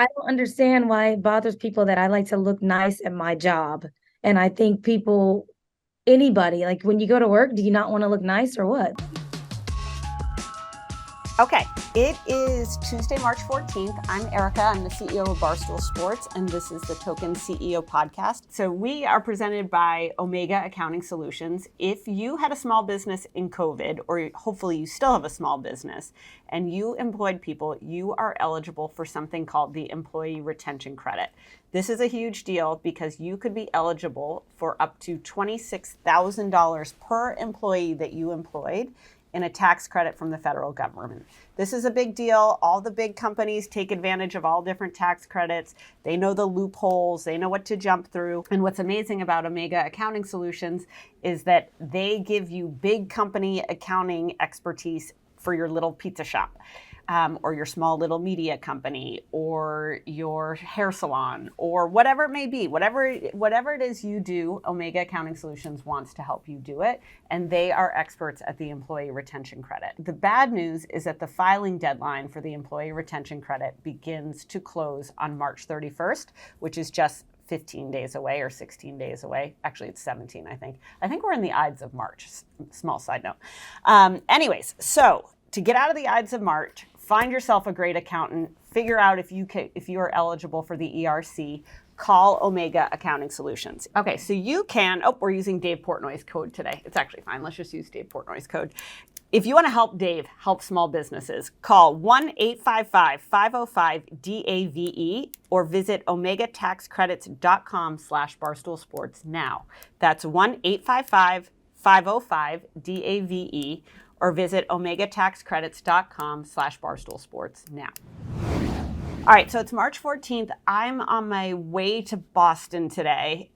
I don't understand why it bothers people that I like to look nice at my job. And I think people, anybody, like when you go to work, do you not want to look nice or what? Okay, it is Tuesday, March 14th. I'm Erika. I'm the CEO of Barstool Sports, and this is the Token CEO podcast. So we are presented by Omega Accounting Solutions. If you had a small business in COVID, or hopefully you still have a small business, and you employed people, you are eligible for something called the Employee Retention Credit. This is a huge deal because you could be eligible for up to $26,000 per employee that you employed in a tax credit from the federal government. This is a big deal. All the big companies take advantage of all different tax credits. They know the loopholes. They know what to jump through. And what's amazing about Omega Accounting Solutions is that they give you big company accounting expertise for your little pizza shop. Or your small little media company, or your hair salon, or whatever it may be, whatever it is you do, Omega Accounting Solutions wants to help you do it, and they are experts at the Employee Retention Credit. The bad news is that the filing deadline for the Employee Retention Credit begins to close on March 31st, which is just 15 days away or 16 days away. Actually, it's 17, I think. I think we're in the Ides of March. Small side note. Anyways, so to get out of the Ides of March, find yourself a great accountant, figure out if you are eligible for the ERC, call Omega Accounting Solutions. Okay, so you can, we're using Dave Portnoy's code today. It's actually fine. Let's just use Dave Portnoy's code. If you want to help Dave help small businesses, call 1-855-505-DAVE or visit omegataxcredits.com/barstoolsports now. That's 1-855-505-DAVE or visit omegataxcredits.com/barstoolsports now. All right, so it's March 14th. I'm on my way to Boston today.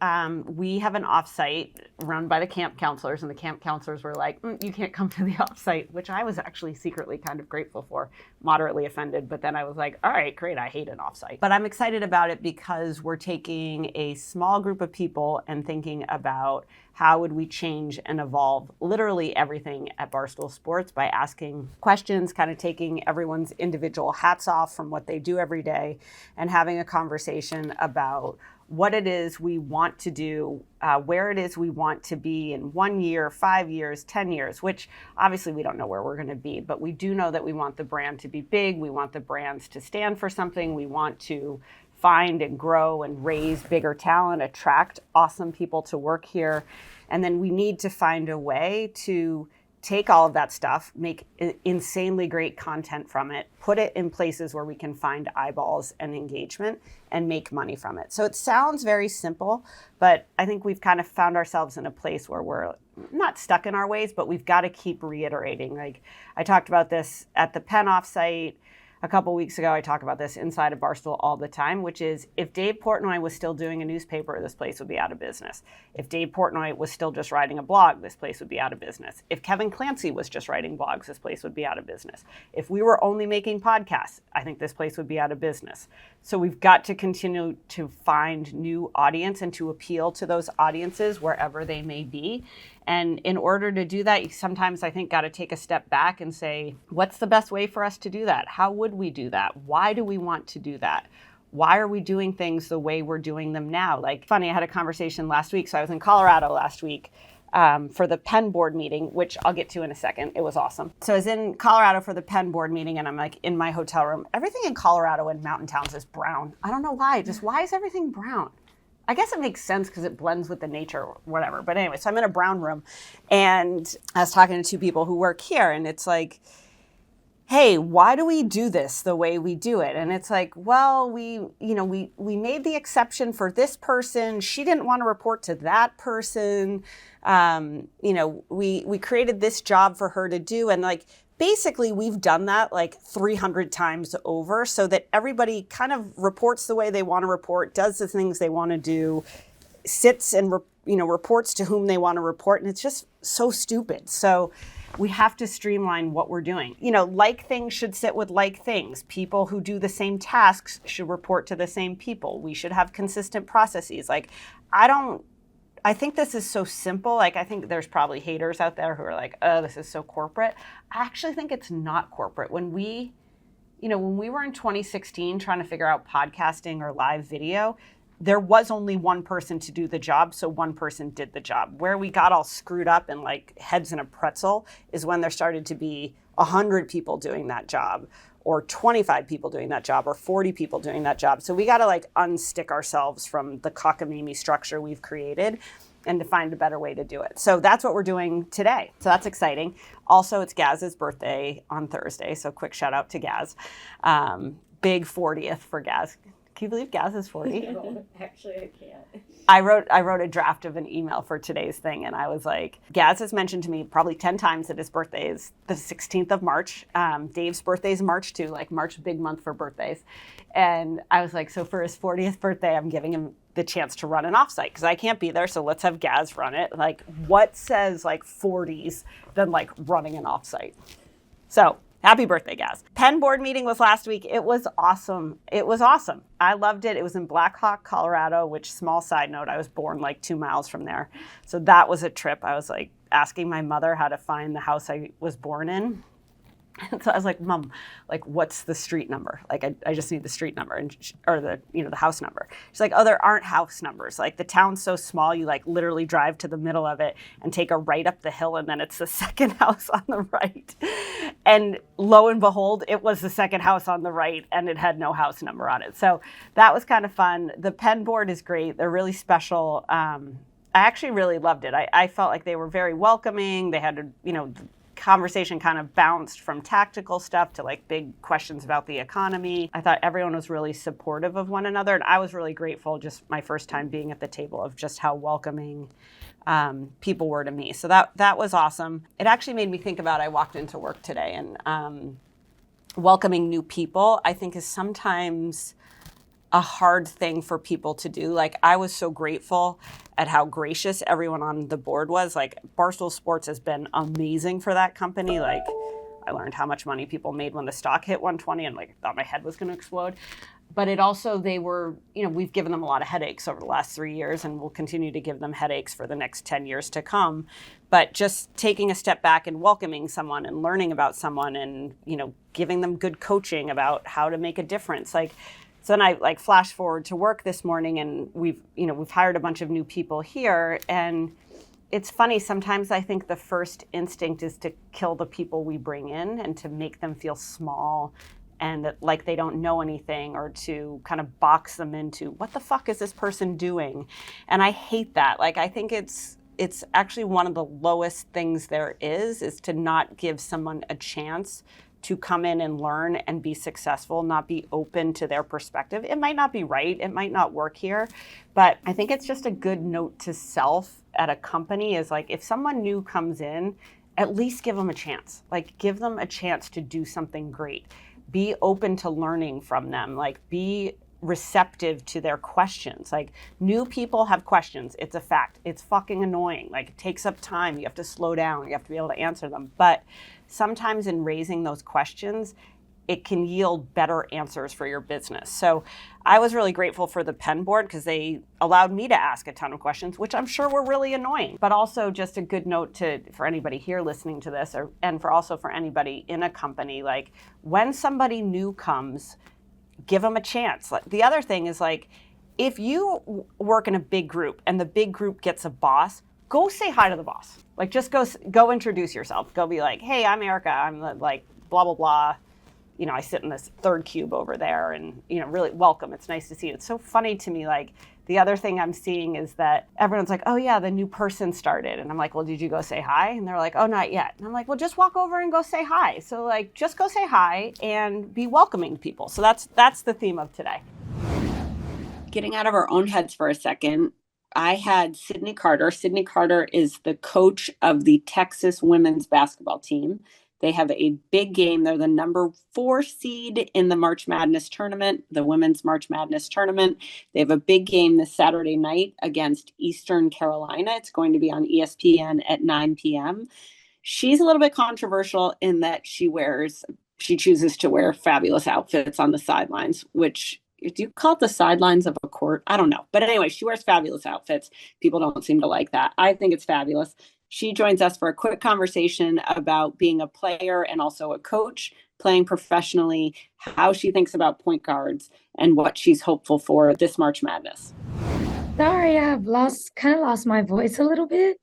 We have an offsite run by the camp counselors, and the camp counselors were like, you can't come to the offsite, which I was actually secretly kind of grateful for, moderately offended. But then I was like, all right, great, I hate an offsite. But I'm excited about it because we're taking a small group of people and thinking about how would we change and evolve literally everything at Barstool Sports by asking questions, kind of taking everyone's individual hats off from what they do every day and having a conversation about what it is we want to do, where it is we want to be in 1 year, 5 years, 10 years, which obviously we don't know where we're going to be, but we do know that we want the brand to be big. We want the brands to stand for something. We want to find and grow and raise bigger talent, attract awesome people to work here. And then we need to find a way to take all of that stuff, make insanely great content from it, put it in places where we can find eyeballs and engagement and make money from it. So it sounds very simple, but I think we've kind of found ourselves in a place where we're not stuck in our ways, but we've got to keep reiterating. Like I talked about this at the Penn offsite a couple weeks ago. I talk about this inside of Barstool all the time, which is if Dave Portnoy was still doing a newspaper, this place would be out of business. If Dave Portnoy was still just writing a blog, this place would be out of business. If Kevin Clancy was just writing blogs, this place would be out of business. If we were only making podcasts, I think this place would be out of business. So we've got to continue to find new audience and to appeal to those audiences wherever they may be. And in order to do that, you sometimes, I think, got to take a step back and say, what's the best way for us to do that? How would we do that? Why do we want to do that? Why are we doing things the way we're doing them now? Like, funny, I had a conversation last week. So I was in Colorado last week for the Penn board meeting, which I'll get to in a second. It was awesome. So I was in Colorado for the Penn board meeting, and I'm like in my hotel room. Everything in Colorado and mountain towns is brown. I don't know why. Just why is everything brown? I guess it makes sense because it blends with the nature or whatever. But anyway, so I'm in a brown room and I was talking to two people who work here, and it's like, hey, why do we do this the way we do it? And it's like, well, we made the exception for this person. She didn't want to report to that person. We created this job for her to do. And like, basically, we've done that like 300 times over so that everybody kind of reports the way they want to report, does the things they want to do, sits and reports to whom they want to report. And it's just so stupid. So we have to streamline what we're doing. Like things should sit with like things. People who do the same tasks should report to the same people. We should have consistent processes. Like, I think this is so simple. Like, I think there's probably haters out there who are like, oh, this is so corporate. I actually think it's not corporate. When we when we were in 2016 trying to figure out podcasting or live video, there was only one person to do the job, so one person did the job. Where we got all screwed up and like heads in a pretzel is when there started to be 100 people doing that job, or 25 people doing that job, or 40 people doing that job. So we got to like unstick ourselves from the cockamamie structure we've created and to find a better way to do it. So that's what we're doing today. So that's exciting. Also, it's Gaz's birthday on Thursday, so quick shout out to Gaz. Big 40th for Gaz. Can you believe Gaz is 40? No, actually, I can't. I wrote a draft of an email for today's thing, and I was like, Gaz has mentioned to me probably 10 times that his birthday is the 16th of March. Dave's birthday is March too, like March, big month for birthdays. And I was like, so for his 40th birthday, I'm giving him the chance to run an offsite because I can't be there, so let's have Gaz run it. Like, what says like 40s than like running an offsite? So happy birthday, Gaz. Penn board meeting was last week. It was awesome. I loved it. It was in Black Hawk, Colorado, which, small side note, I was born like 2 miles from there. So that was a trip. I was like asking my mother how to find the house I was born in. And so I was like, Mom, like, what's the street number? Like, I just need the street number or the house number. She's like, oh, there aren't house numbers. Like, the town's so small, you like literally drive to the middle of it and take a right up the hill, and then it's the second house on the right. And lo and behold, it was the second house on the right, and it had no house number on it. So that was kind of fun. The Penn board is great. They're really special. I actually really loved it. I felt like they were very welcoming. They had conversation kind of bounced from tactical stuff to like big questions about the economy. I thought everyone was really supportive of one another, and I was really grateful, just my first time being at the table, of just how welcoming people were to me. So that was awesome. It actually made me think about, I walked into work today, and welcoming new people, I think, is sometimes a hard thing for people to do. Like, I was so grateful at how gracious everyone on the board was. Like, Barstool Sports has been amazing for that company. Like, I learned how much money people made when the stock hit 120, and like thought my head was going to explode. But it also, they were, we've given them a lot of headaches over the last 3 years, and we'll continue to give them headaches for the next 10 years to come. But just taking a step back and welcoming someone and learning about someone and, giving them good coaching about how to make a difference. So then I like flash forward to work this morning, and we've hired a bunch of new people here, and it's funny, sometimes I think the first instinct is to kill the people we bring in and to make them feel small and that like they don't know anything, or to kind of box them into, what the fuck is this person doing? And I hate that. Like, I think it's actually one of the lowest things there is to not give someone a chance to come in and learn and be successful, not be open to their perspective. It might not be right, it might not work here, but I think it's just a good note to self at a company is like, if someone new comes in, at least give them a chance. Like, give them a chance to do something great. Be open to learning from them. Like, be receptive to their questions. Like, new people have questions. It's a fact. It's fucking annoying. Like, it takes up time. You have to slow down. You have to be able to answer them. But sometimes in raising those questions, it can yield better answers for your business. So I was really grateful for the Penn board because they allowed me to ask a ton of questions, which I'm sure were really annoying. But also just a good note for anybody here listening to this, and for anybody in a company, like, when somebody new comes, give them a chance. The other thing is, like, if you work in a big group and the big group gets a boss, go say hi to the boss. Like, just go introduce yourself. Go be like, hey, I'm Erika. I'm like blah, blah, blah. I sit in this third cube over there, and, really welcome. It's nice to see you. It's so funny to me. Like, the other thing I'm seeing is that everyone's like, oh yeah, the new person started. And I'm like, well, did you go say hi? And they're like, oh, not yet. And I'm like, well, just walk over and go say hi. So like, just go say hi and be welcoming to people. So that's the theme of today. Getting out of our own heads for a second, I had Sydney Carter. Sydney Carter is the coach of the Texas women's basketball team. They have a big game. They're the number 4 seed in the March Madness tournament, the women's March Madness tournament. They have a big game this Saturday night against Eastern Carolina. It's going to be on ESPN at 9 p.m. She's a little bit controversial in that she chooses to wear fabulous outfits on the sidelines, which, do you call it the sidelines of a court? I don't know. But anyway, she wears fabulous outfits. People don't seem to like that. I think it's fabulous. She joins us for a quick conversation about being a player and also a coach playing professionally, how she thinks about point guards, and what she's hopeful for this March Madness. Sorry, I've kind of lost my voice a little bit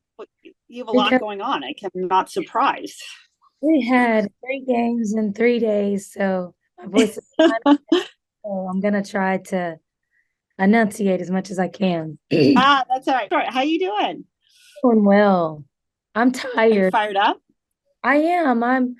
You have a lot because going on. I am not surprised. we had 3 games in 3 days, so my voice is kind of, so I'm gonna try to enunciate as much as I can. That's all right. Sorry, how you doing? Doing well. I'm Are you tired. fired up? I am. I'm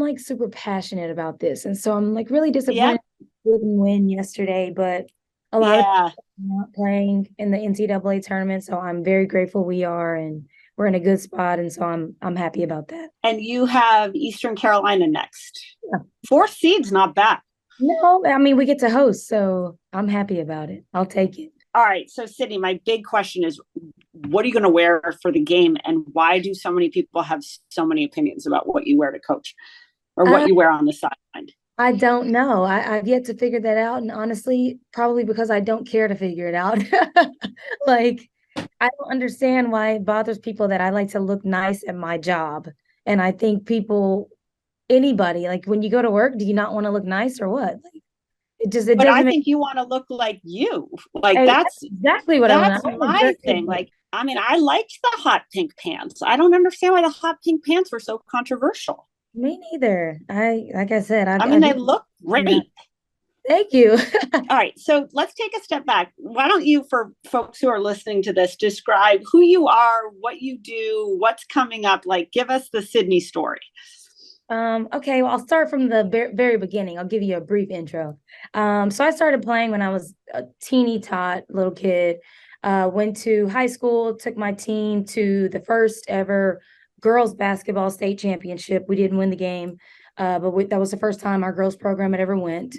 like super passionate about this. And so I'm like really Yeah. disappointed we didn't win yesterday, but a lot of Yeah. people are not playing in the NCAA tournament. So I'm very grateful we are, and we're in a good spot. And so I'm happy about that. And you have Eastern Carolina next. Yeah. 4 seeds, not bad. No, I mean we get to host, so I'm happy about it. I'll take it. All right. So Sydney, my big question is, what are you going to wear for the game? And why do so many people have so many opinions about what you wear to coach or what you wear on the sideline? I don't know. I've yet to figure that out. And honestly, probably because I don't care to figure it out. Like, I don't understand why it bothers people that I like to look nice at my job. And I think anybody, like when you go to work, do you not want to look nice or what? Like, it But doesn't I make think you want to look like you. Like Hey, that's exactly what I want. that's my thing. Like, I mean, I liked the hot pink pants. I don't understand why the hot pink pants were so controversial. Me neither. Like I said, I mean, they look great. Thank you. All right. So let's take a step back. Why don't you, for folks who are listening to this, describe who you are, what you do, what's coming up? Like, give us the Sydney story. Okay, well, I'll start from the very beginning. I'll give you a brief intro. So I started playing when I was a teeny tot little kid. Went to high school, took my team to the first ever girls basketball state championship. We didn't win the game, but that was the first time our girls program had ever went.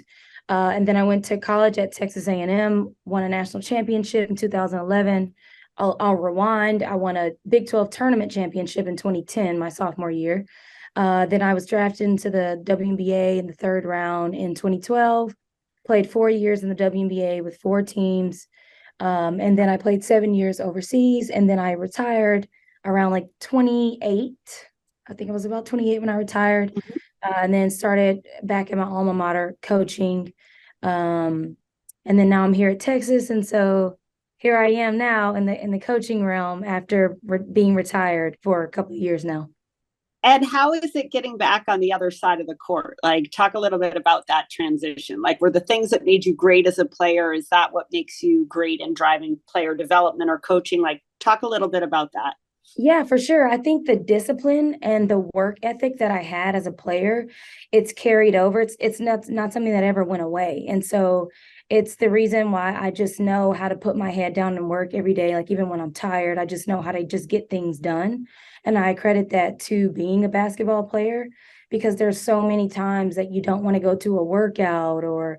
And then I went to college at Texas A&M, won a national championship in 2011. I'll rewind. I won a Big 12 tournament championship in 2010, my sophomore year. Then I was drafted into the WNBA in the third round in 2012, played 4 years in the WNBA with 4 teams. And then I played 7 years overseas. And then I retired around like 28. I think it was about 28 when I retired. And then started back at my alma mater coaching. And then now I'm here at Texas. And so here I am now in the coaching realm after being retired for a couple of years now. And how is it getting back on the other side of the court? Like, talk a little bit about that transition. Like, were the things that made you great as a player, is that what makes you great in driving player development or coaching? Like, talk a little bit about that. Yeah, for sure. I think the discipline and the work ethic that I had as a player, it's carried over. It's not something that ever went away. And so it's the reason why I just know how to put my head down and work every day. Like even when I'm tired, I just know how to just get things done. And I credit that to being a basketball player, because there's so many times that you don't want to go to a workout or,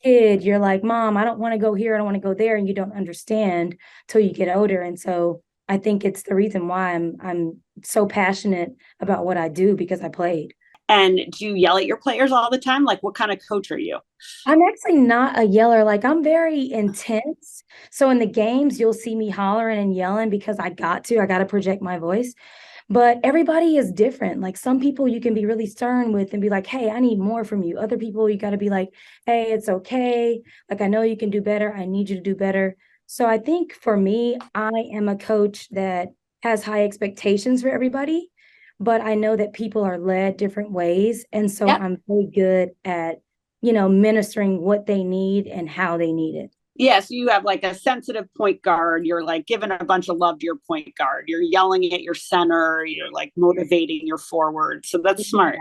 kid, you're like, Mom, I don't want to go here. I don't want to go there. And you don't understand till you get older. And so I think it's the reason why I'm so passionate about what I do, because I played. And do you yell at your players all the time? Like, what kind of coach are you? I'm actually not a yeller. Like, I'm very intense. So in the games, you'll see me hollering and yelling because I got to project my voice. But everybody is different. Like some people you can be really stern with and be like, hey, I need more from you. Other people you got to be like, hey, it's okay. Like, I know you can do better. I need you to do better. So I think for me, I am a coach that has high expectations for everybody, but I know that people are led different ways. And so I'm very good at, ministering what they need and how they need it. Yeah, so you have like a sensitive point guard. You're like giving a bunch of love to your point guard. You're yelling at your center. You're like motivating your forward. So that's smart.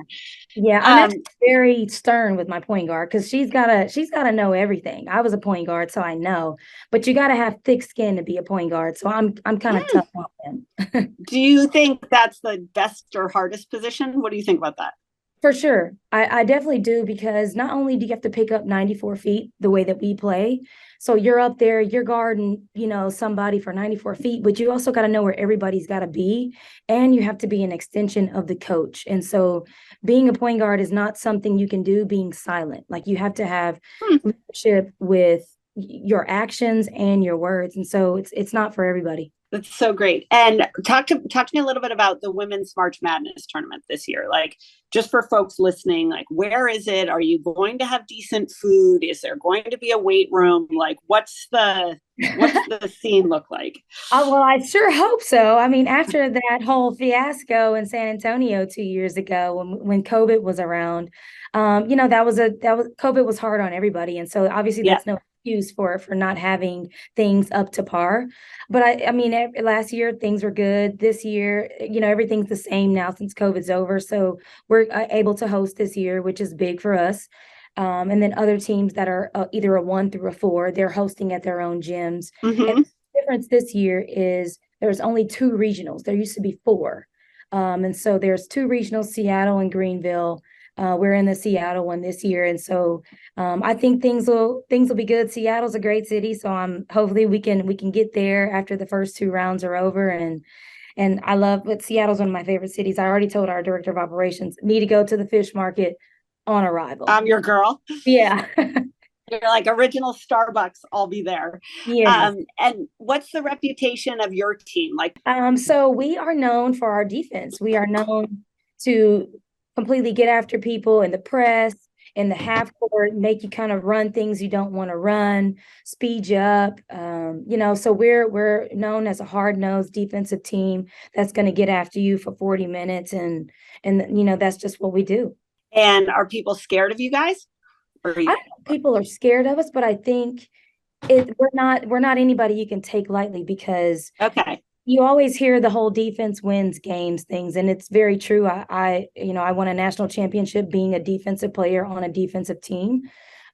Yeah, I'm actually very stern with my point guard because she's gotta know everything. I was a point guard, so I know. But you gotta have thick skin to be a point guard. So I'm kind of tough on them. Do you think that's the best or hardest position? What do you think about that? For sure. I definitely do, because not only do you have to pick up 94 feet the way that we play, so you're up there, you're guarding, somebody for 94 feet, but you also got to know where everybody's got to be, and you have to be an extension of the coach. And so being a point guard is not something you can do being silent. Like you have to have leadership with your actions and your words. And so it's not for everybody. That's so great. And talk to me a little bit about the Women's March Madness tournament this year. Like, just for folks listening, like, where is it? Are you going to have decent food? Is there going to be a weight room? Like, what's the scene look like? Well, I sure hope so. I mean, after that whole fiasco in San Antonio 2 years ago, when COVID was around, that was COVID was hard on everybody, and so obviously Yeah. that's no excuse for not having things up to par. But I mean, last year things were good. This year, everything's the same now since COVID's over, so we're able to host this year, which is big for us. And then other teams that are either a 1 through a 4, they're hosting at their own gyms. Mm-hmm. Difference this year is there's only 2 regionals. There used to be 4. And so there's 2 regionals, Seattle and Greenville. We're in the Seattle one this year. And so I think things will be good. Seattle's a great city. So hopefully we can get there after the first 2 rounds are over. And I love but Seattle's one of my favorite cities. I already told our director of operations, need to go to the fish market on arrival. I'm your girl. Yeah. You're like original Starbucks. I'll be there. Yeah. And what's the reputation of your team? Like, So we are known for our defense. We are known to completely get after people in the press, in the half court, make you kind of run things you don't want to run, speed you up. So we're known as a hard-nosed defensive team that's going to get after you for 40 minutes, and that's just what we do. and are people scared of you guys? Or I don't know if people are scared of us, but I think we're not anybody you can take lightly, because okay. you always hear the whole defense wins games things, and it's very true. I won a national championship being a defensive player on a defensive team.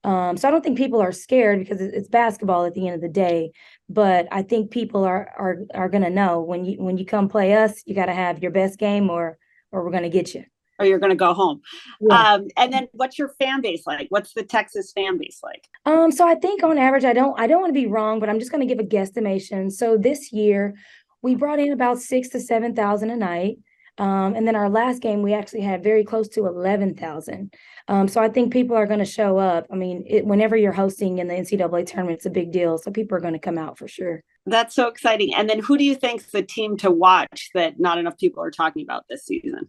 So I don't think people are scared, because it's basketball at the end of the day. But I think people are gonna know when you come play us, you got to have your best game, or we're gonna get you. Or you're going to go home. Yeah. And then what's your fan base like? What's the Texas fan base like? So I think on average, I don't want to be wrong, but I'm just going to give a guesstimation. So this year we brought in about 6,000 to 7,000 a night. And then our last game, we actually had very close to 11,000. So I think people are going to show up. I mean, whenever you're hosting in the NCAA tournament, it's a big deal. So people are going to come out for sure. That's so exciting. And then who do you think's the team to watch that not enough people are talking about this season?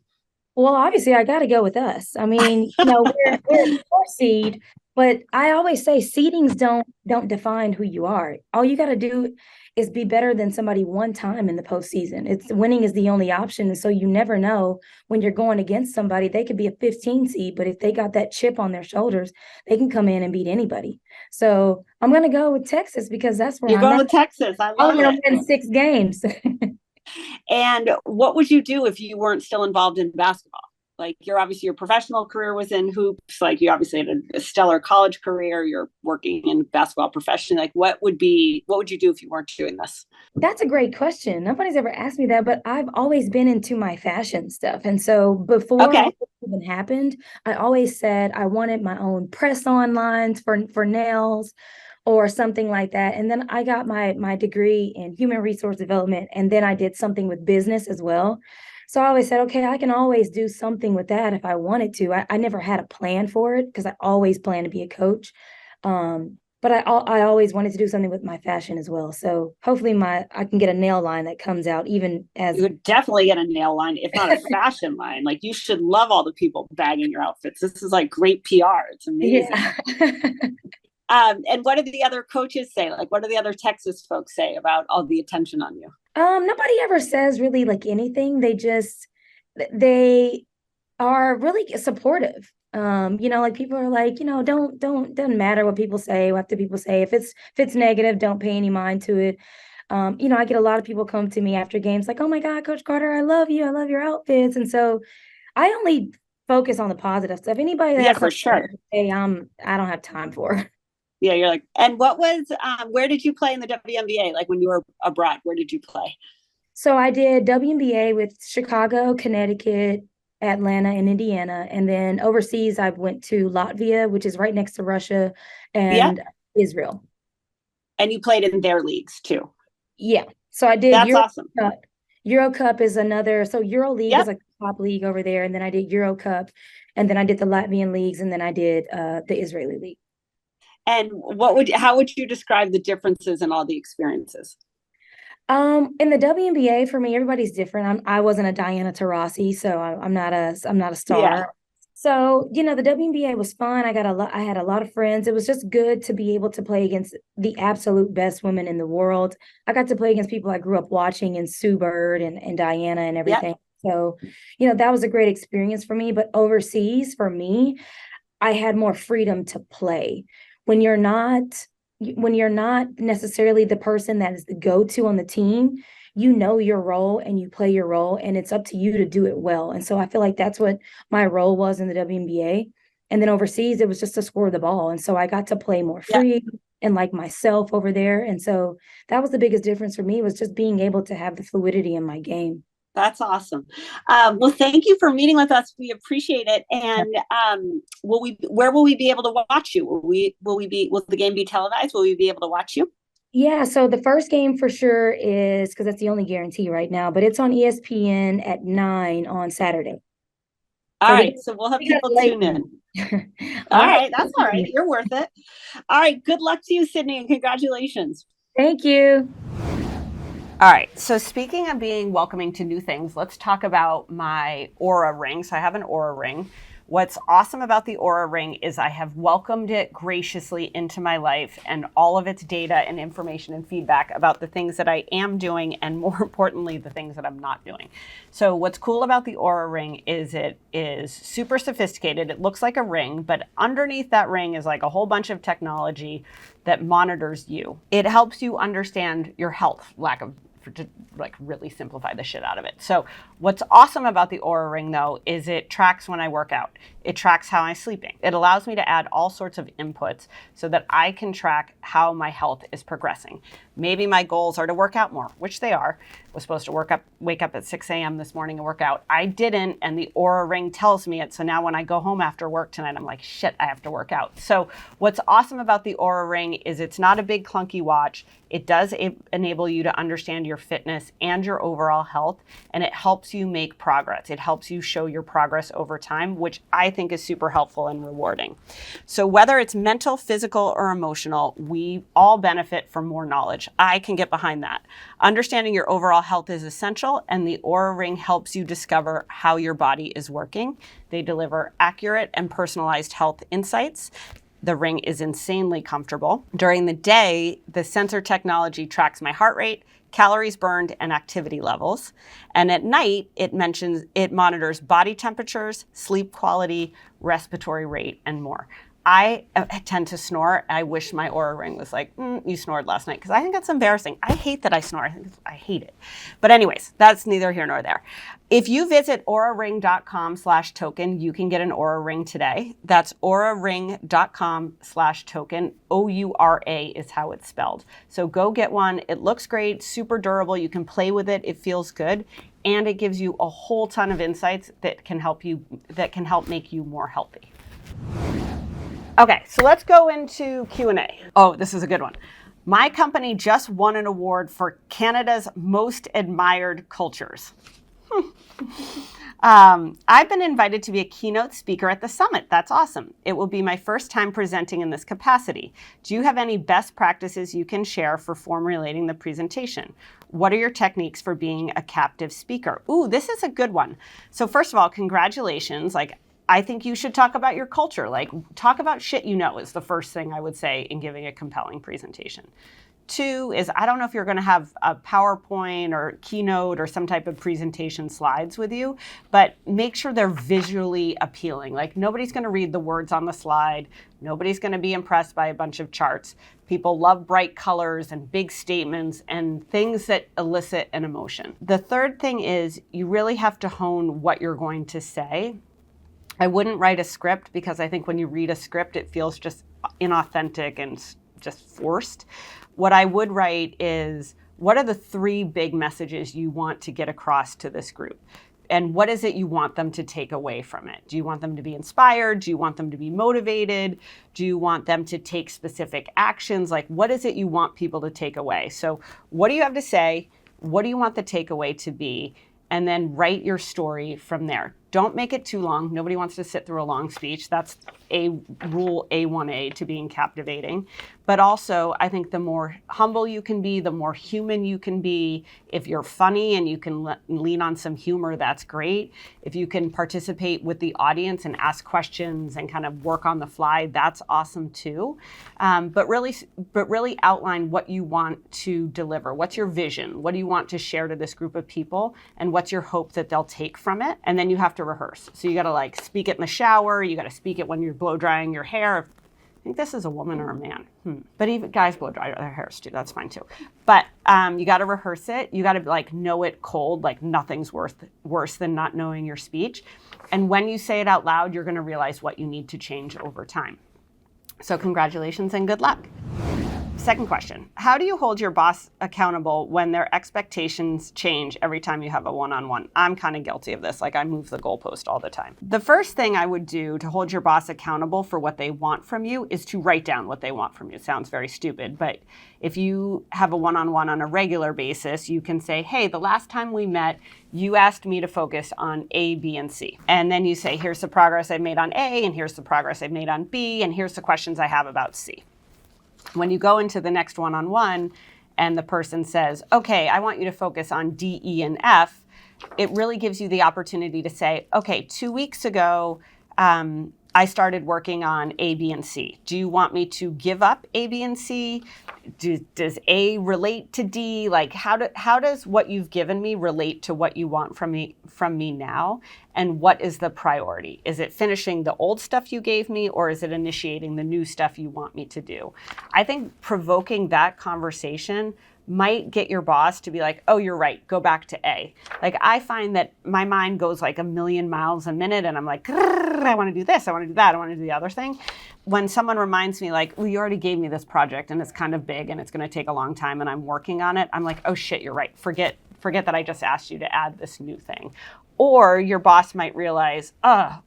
Well, obviously, I got to go with us. I mean, we're a 4 seed, but I always say seedings don't define who you are. All you got to do is be better than somebody one time in the postseason. It's winning is the only option, and so you never know when you're going against somebody. They could be a 15 seed, but if they got that chip on their shoulders, they can come in and beat anybody. So I'm going to go with Texas, because that's where You're I'm going at. with Texas. I I'm love going to it. win 6 games. And what would you do if you weren't still involved in basketball? Like, your professional career was in hoops. Like, you obviously had a stellar college career. You're working in basketball professionally. Like, what would you do if you weren't doing this? That's a great question. Nobody's ever asked me that, but I've always been into my fashion stuff. And so before all this even happened, I always said I wanted my own press-on lines for nails or something like that. And then I got my degree in human resource development, and then I did something with business as well. So I always said, okay, I can always do something with that if I wanted to. I never had a plan for it, because I always planned to be a coach. But I always wanted to do something with my fashion as well. So hopefully I can get a nail line that comes out even as you would definitely get a nail line, if not a fashion line. Like, you should love all the people bagging your outfits. This is like great PR. It's amazing. Yeah. And what do the other coaches say? Like, what do the other Texas folks say about all the attention on you? Nobody ever says really like anything. They are really supportive. Like people are like, doesn't matter what people say, what do people say. If it's negative, don't pay any mind to it. I get a lot of people come to me after games like, oh my God, Coach Carter, I love you. I love your outfits. And so I only focus on the positive stuff. Anybody that Yeah, has for something sure. to say, I don't have time for. Yeah, you're like, and where did you play in the WNBA? Like, when you were abroad, where did you play? So I did WNBA with Chicago, Connecticut, Atlanta, and Indiana. And then overseas, I went to Latvia, which is right next to Russia, Yeah. and Israel. And you played in their leagues too. Yeah. So I did That's awesome. Cup. Euro Cup is another. So Euro League Yep. is like the top league over there. And then I did Euro Cup. And then I did the Latvian leagues. And then I did the Israeli league. And how would you describe the differences in all the experiences? In the WNBA, for me, everybody's different. I wasn't a Diana Taurasi, so I'm not a Yeah. star. So, the WNBA was fun. I had a lot of friends. It was just good to be able to play against the absolute best women in the world. I got to play against people I grew up watching and Sue Bird and Diana and Yeah. everything. So, that was a great experience for me. But overseas, for me, I had more freedom to play. When you're not when you're not necessarily the person that is the go-to on the team, you know your role and you play your role and it's up to you to do it well. And so I feel like that's what my role was in the WNBA. And then overseas, it was just to score the ball. And so I got to play more Yeah. free and like myself over there. And so that was the biggest difference for me, was just being able to have the fluidity in my game. That's awesome. Well, thank you for meeting with us. We appreciate it. And where will we be able to watch you? Will the game be televised? Will we be able to watch you? Yeah, so the first game for sure is, because that's the only guarantee right now, but it's on ESPN at 9 on Saturday. All So right. So we'll have we got people a late tune in. one. All All right. right. That's all right. You're worth it. All right. Good luck to you, Sydney, and congratulations. Thank you. All right, so speaking of being welcoming to new things, let's talk about my Aura ring. So I have an Aura ring. What's awesome about the Aura ring is I have welcomed it graciously into my life and all of its data and information and feedback about the things that I am doing and, more importantly, the things that I'm not doing. So what's cool about the Aura ring is it is super sophisticated. It looks like a ring, but underneath that ring is like a whole bunch of technology that monitors you. It helps you understand your health, to like really simplify the shit out of it. So what's awesome about the Aura ring though is it tracks when I work out. It tracks how I'm sleeping. It allows me to add all sorts of inputs so that I can track how my health is progressing. Maybe my goals are to work out more, which they are. I was supposed to wake up at 6 a.m. this morning and work out. I didn't, and the Aura ring tells me it. So now when I go home after work tonight, I'm like, shit, I have to work out. So what's awesome about the Aura ring is it's not a big clunky watch. It does enable you to understand your fitness and your overall health, and it helps you make progress. It helps you show your progress over time, which I think is super helpful and rewarding. So whether it's mental, physical, or emotional, we all benefit from more knowledge. I can get behind that. Understanding your overall health is essential, and the Aura ring helps you discover how your body is working. They deliver accurate and personalized health insights. The ring is insanely comfortable. During the day, the sensor technology tracks my heart rate, calories burned, and activity levels. And at night, it monitors body temperatures, sleep quality, respiratory rate, and more. I tend to snore. I wish my Aura ring was like, you snored last night, because I think that's embarrassing. I hate that I snore. I hate it. But anyways, that's neither here nor there. If you visit auraring.com/token, you can get an Aura ring today. That's auraring.com/token. OURA is how it's spelled. So go get one. It looks great, super durable. You can play with it. It feels good. And it gives you a whole ton of insights that can help make you more healthy. Okay, so let's go into Q&A. Oh, this is a good one. My company just won an award for Canada's most admired cultures. I've been invited to be a keynote speaker at the summit. That's awesome. It will be my first time presenting in this capacity. Do you have any best practices you can share for formulating the presentation? What are your techniques for being a captive speaker? Ooh, this is a good one. So first of all, congratulations. I think you should talk about your culture. Talk about shit you know is the first thing I would say in giving a compelling presentation. 2 is, I don't know if you're going to have a PowerPoint or keynote or some type of presentation slides with you, but make sure they're visually appealing. Nobody's going to read the words on the slide. Nobody's going to be impressed by a bunch of charts. People love bright colors and big statements and things that elicit an emotion. The third thing is you really have to hone what you're going to say. I wouldn't write a script, because I think when you read a script, it feels just inauthentic and just forced. What I would write is, what are the 3 big messages you want to get across to this group? And what is it you want them to take away from it? Do you want them to be inspired? Do you want them to be motivated? Do you want them to take specific actions? What is it you want people to take away? So what do you have to say? What do you want the takeaway to be? And then write your story from there. Don't make it too long. Nobody wants to sit through a long speech. That's a rule A1A to being captivating. But also, I think the more humble you can be, the more human you can be. If you're funny and you can lean on some humor, that's great. If you can participate with the audience and ask questions and kind of work on the fly, that's awesome too. But really outline what you want to deliver. What's your vision? What do you want to share to this group of people? And what's your hope that they'll take from it? And then you have to rehearse. So you got to like speak it in the shower. You got to speak it when you're blow drying your hair. I think this is a woman or a man. But even guys blow dry their hairs too. That's fine too. But you got to rehearse it. You got to like know it cold. Like nothing's worse than not knowing your speech. And when you say it out loud, you're going to realize what you need to change over time. So congratulations and good luck. Second question, how do you hold your boss accountable when their expectations change every time you have a one-on-one? I'm kind of guilty of this. Like I move the goalpost all the time. The first thing I would do to hold your boss accountable for what they want from you is to write down what they want from you. Sounds very stupid, but if you have a one-on-one on a regular basis, you can say, hey, the last time we met, you asked me to focus on A, B, and C. And then you say, here's the progress I've made on A, and here's the progress I've made on B, and here's the questions I have about C. When you go into the next one-on-one and the person says, okay, I want you to focus on D, E, and F, it really gives you the opportunity to say, okay, 2 weeks ago, I started working on A, B, and C. Do you want me to give up A, B, and C? Does A relate to D? Like, how does what you've given me relate to what you want from me now? And what is the priority? Is it finishing the old stuff you gave me, or is it initiating the new stuff you want me to do? I think provoking that conversation might get your boss to be like, oh, you're right, go back to A. Like I find that my mind goes like a million miles a minute and I'm like, I want to do this, I want to do that, I want to do the other thing. When someone reminds me like, well, you already gave me this project and it's kind of big and it's going to take a long time and I'm working on it, I'm like, oh shit, you're right. Forget that I just asked you to add this new thing. Or your boss might realize,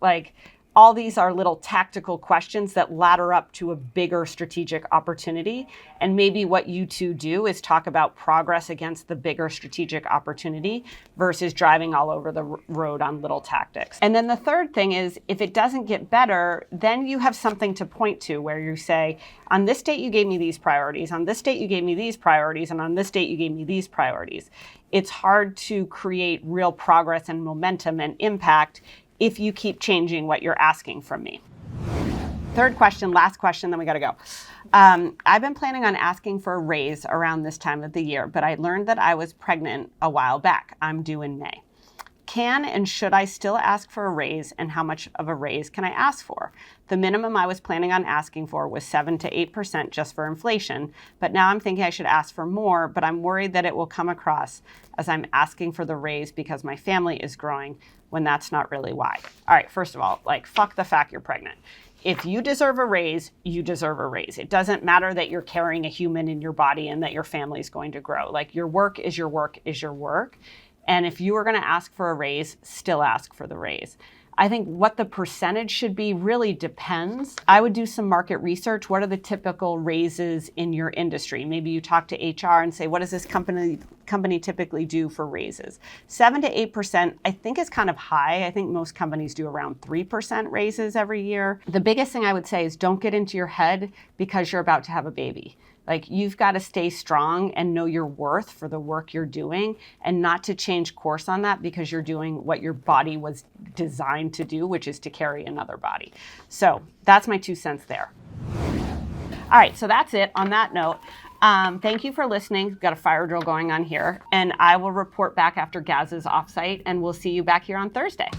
like all these are little tactical questions that ladder up to a bigger strategic opportunity. And maybe what you two do is talk about progress against the bigger strategic opportunity versus driving all over the road on little tactics. And then the third thing is, if it doesn't get better, then you have something to point to where you say, on this date, you gave me these priorities. On this date, you gave me these priorities. And on this date, you gave me these priorities. It's hard to create real progress and momentum and impact if you keep changing what you're asking from me. Third question, last question, then we gotta go. I've been planning on asking for a raise around this time of the year, but I learned that I was pregnant a while back. I'm due in May. Can and should I still ask for a raise, and how much of a raise can I ask for? The minimum I was planning on asking for was 7 to 8% just for inflation, but now I'm thinking I should ask for more, but I'm worried that it will come across as I'm asking for the raise because my family is growing, when that's not really why. All right, first of all, like fuck the fact you're pregnant. If you deserve a raise, you deserve a raise. It doesn't matter that you're carrying a human in your body and that your family is going to grow. Like your work is your work is your work. And if you are going to ask for a raise, still ask for the raise. I think what the percentage should be really depends. I would do some market research. What are the typical raises in your industry? Maybe you talk to HR and say, what does this company typically do for raises? 7 to 8%, I think is kind of high. I think most companies do around 3% raises every year. The biggest thing I would say is don't get into your head because you're about to have a baby. Like you've got to stay strong and know your worth for the work you're doing and not to change course on that because you're doing what your body was designed to do, which is to carry another body. So that's my 2 cents there. All right, so that's it on that note. Thank you for listening. We've got a fire drill going on here, and I will report back after Gaz's offsite, and we'll see you back here on Thursday.